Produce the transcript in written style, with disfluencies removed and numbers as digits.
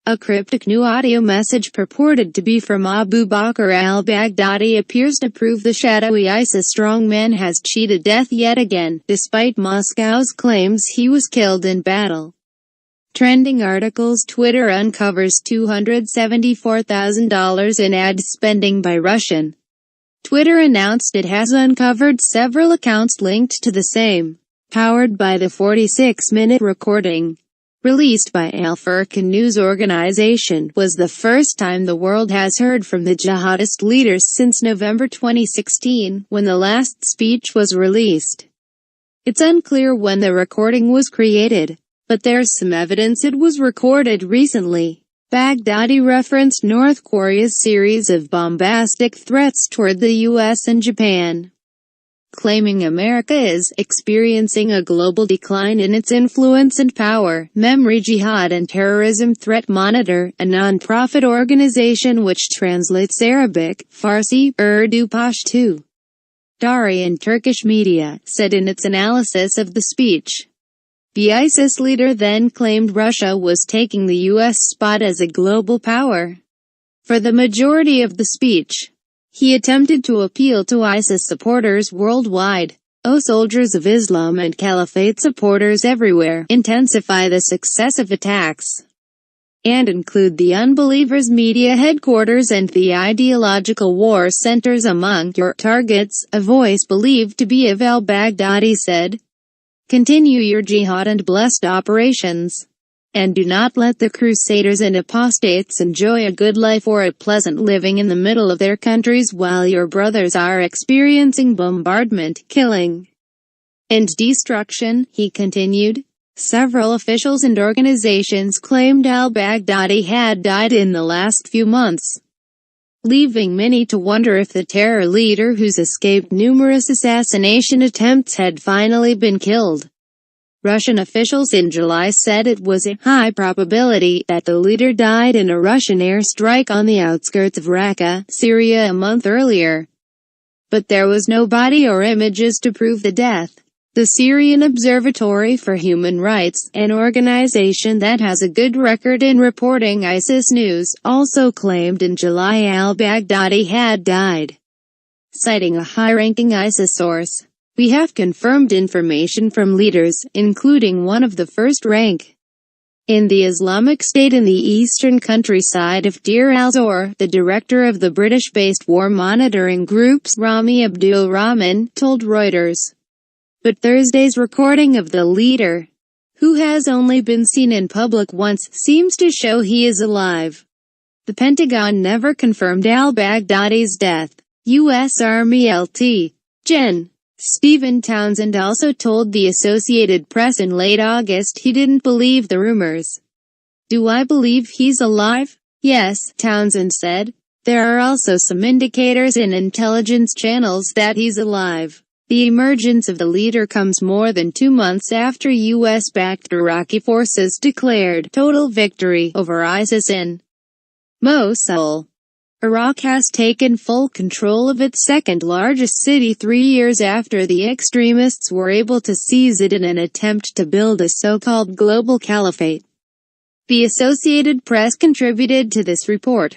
A cryptic new audio message purported to be from Abu Bakr al-Baghdadi appears to prove the shadowy ISIS strongman has cheated death yet again, despite Moscow's claims he was killed in battle. Trending articles: Twitter uncovers $274,000 in ad spending by Russian. Twitter announced it has uncovered several accounts linked to the same, powered by the 46-minute recording. Released by al-Furqan news organization, was the first time the world has heard from the jihadist leaders since November 2016, when the last speech was released. It's unclear when the recording was created, but there's some evidence it was recorded recently. Baghdadi referenced North Korea's series of bombastic threats toward the US and Japan, claiming America is experiencing a global decline in its influence and power. Memory Jihad and Terrorism Threat Monitor, a non-profit organization which translates Arabic, Farsi, Urdu, Pashto, Dari and Turkish media, said in its analysis of the speech. The ISIS leader then claimed Russia was taking the US spot as a global power. For the majority of the speech, he attempted to appeal to ISIS supporters worldwide. O soldiers of Islam and Caliphate supporters everywhere, intensify the successive attacks, and include the unbelievers' media headquarters and the ideological war centers among your targets, a voice believed to be of al-Baghdadi said. Continue your jihad and blessed operations, and do not let the crusaders and apostates enjoy a good life or a pleasant living in the middle of their countries while your brothers are experiencing bombardment, killing, and destruction, he continued. Several officials and organizations claimed al-Baghdadi had died in the last few months, leaving many to wonder if the terror leader, who's escaped numerous assassination attempts, had finally been killed. Russian officials in July said it was a high probability that the leader died in a Russian airstrike on the outskirts of Raqqa, Syria a month earlier. But there was no body or images to prove the death. The Syrian Observatory for Human Rights, an organization that has a good record in reporting ISIS news, also claimed in July al-Baghdadi had died, citing a high-ranking ISIS source. We have confirmed information from leaders, including one of the first rank in the Islamic State in the eastern countryside of Deir al-Zor. The director of the British-based war monitoring groups, Rami Abdul Rahman, told Reuters. But Thursday's recording of the leader, who has only been seen in public once, seems to show he is alive. The Pentagon never confirmed al-Baghdadi's death. U.S. Army Lt. Gen. Stephen Townsend also told the Associated Press in late August he didn't believe the rumors. Do I believe he's alive? Yes, Townsend said. There are also some indicators in intelligence channels that he's alive. The emergence of the leader comes more than 2 months after U.S.-backed Iraqi forces declared total victory over ISIS in Mosul. Iraq has taken full control of its second-largest city 3 years after the extremists were able to seize it in an attempt to build a so-called global caliphate. The Associated Press contributed to this report.